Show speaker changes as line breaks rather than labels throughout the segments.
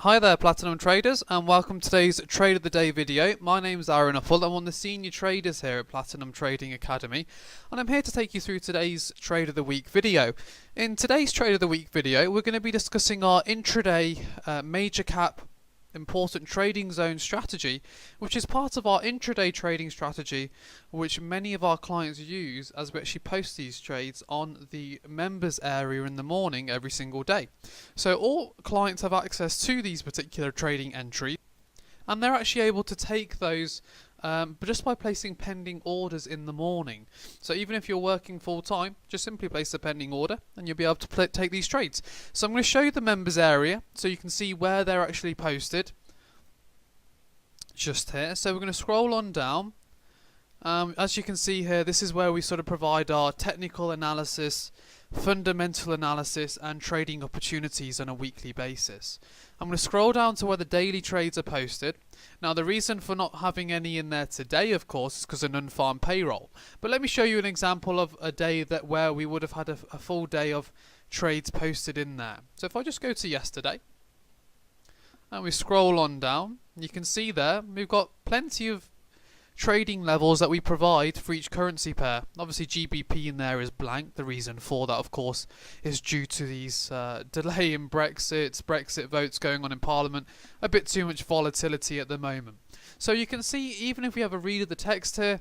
Hi there Platinum Traders, and welcome to today's Trade of the Day video. My name is Aaron Uffel. I'm one of the senior traders here at Platinum Trading Academy, and I'm here to take you through today's Trade of the Week video. In today's Trade of the Week video, we're going to be discussing our intraday major cap important trading zone strategy, which is part of our intraday trading strategy, which many of our clients use as we actually post these trades on the members area in the morning every single day. So all clients have access to these particular trading entries, and they're actually able to take those but just by placing pending orders in the morning. So even if you're working full time, just simply place a pending order and you'll be able to take these trades. So I'm going to show you the members area so you can see where they're actually posted just here. So we're going to scroll on down. As you can see here, this is where we sort of provide our technical analysis, fundamental analysis and trading opportunities on a weekly basis. I'm going to scroll down to where the daily trades are posted. Now the reason for not having any in there today, of course, is because of an unfarmed payroll. But let me show you an example of a day where we would have had a full day of trades posted in there. So if I just go to yesterday and we scroll on down, you can see there we've got plenty of trading levels that we provide for each currency pair. Obviously GBP in there is blank. The reason for that, of course, is due to these delay in Brexit votes going on in Parliament, a bit too much volatility at the moment. So you can see, even if we have a read of the text here,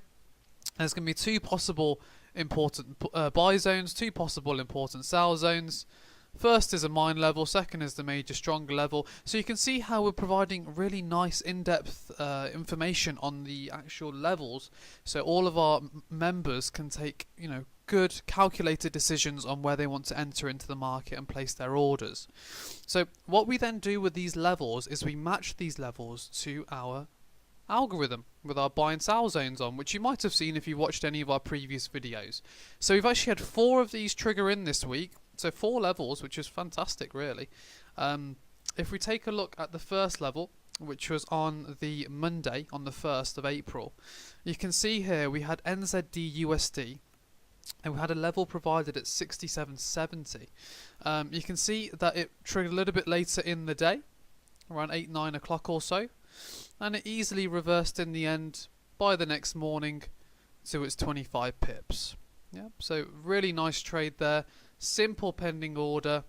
there's going to be two possible important buy zones, two possible important sell zones. First is a mine level, second is the major stronger level. So you can see how we're providing really nice in-depth information on the actual levels, so all of our members can take, good calculated decisions on where they want to enter into the market and place their orders. So what we then do with these levels is we match these levels to our algorithm with our buy and sell zones on, which you might have seen if you watched any of our previous videos. So we've actually had 4 of these trigger in this week. So 4 levels, which is fantastic really. If we take a look at the first level, which was on the Monday, on the 1st of April, you can see here we had NZD USD, and we had a level provided at 67.70. You can see that it triggered a little bit later in the day, around 8-9 o'clock or so, and it easily reversed in the end by the next morning to its 25 pips. Yeah, so really nice trade there. Simple pending order,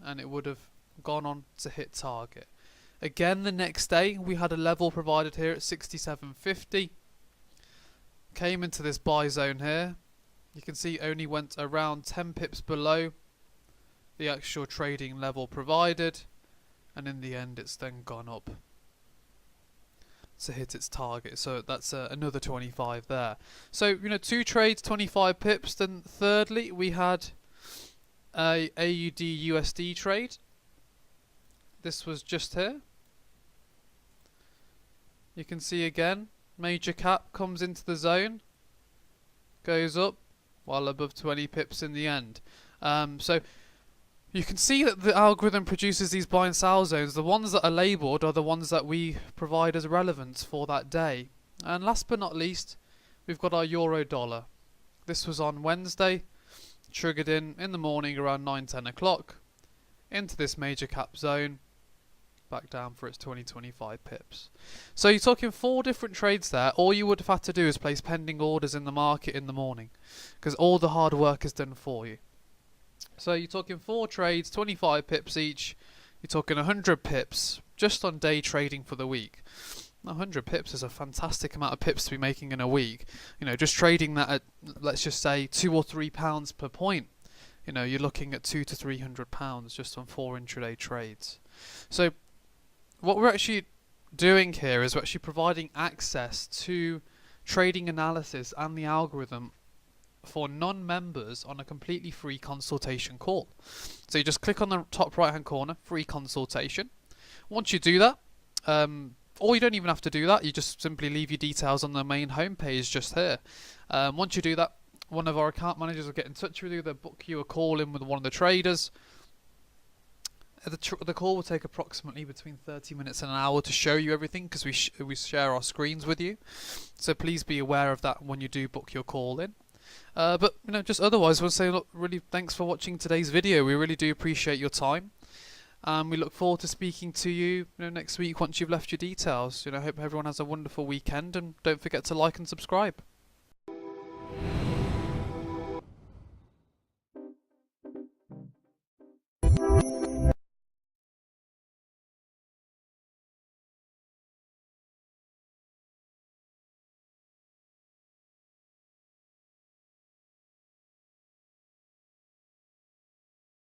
and it would have gone on to hit target. Again, the next day we had a level provided here at 67.50. Came into this buy zone here. You can see only went around 10 pips below the actual trading level provided, and in the end it's then gone up to hit its target. So that's another 25 there. So 2 trades, 25 pips. Then thirdly we had a AUD USD trade. This was just here. You can see again, major cap comes into the zone, goes up, while above 20 pips in the end. So you can see that the algorithm produces these buy and sell zones. The ones that are labelled are the ones that we provide as relevance for that day. And last but not least, we've got our euro dollar. This was on Wednesday, triggered in the morning around 9-10 o'clock into this major cap zone, back down for its 20-25 pips. So you're talking 4 different trades there. All you would have had to do is place pending orders in the market in the morning, because all the hard work is done for you. So you're talking 4 trades, 25 pips each. You're talking 100 pips just on day trading for the week. 100 pips is a fantastic amount of pips to be making in a week. Just trading that at, let's just say, £2 or £3 per point. You're looking at £200 to £300 just on 4 intraday trades. So what we're actually doing here is we're actually providing access to trading analysis and the algorithm for non-members on a completely free consultation call. So you just click on the top right hand corner, free consultation. Once you do that, or you don't even have to do that, you just simply leave your details on the main homepage just here. Once you do that, one of our account managers will get in touch with you. They'll book you a call in with one of the traders. The call will take approximately between 30 minutes and an hour to show you everything, because we share our screens with you. So please be aware of that when you do book your call in. But just otherwise, we'll say, look, really thanks for watching today's video. We really do appreciate your time. We look forward to speaking to you, next week once you've left your details. Hope everyone has a wonderful weekend, and don't forget to like and subscribe.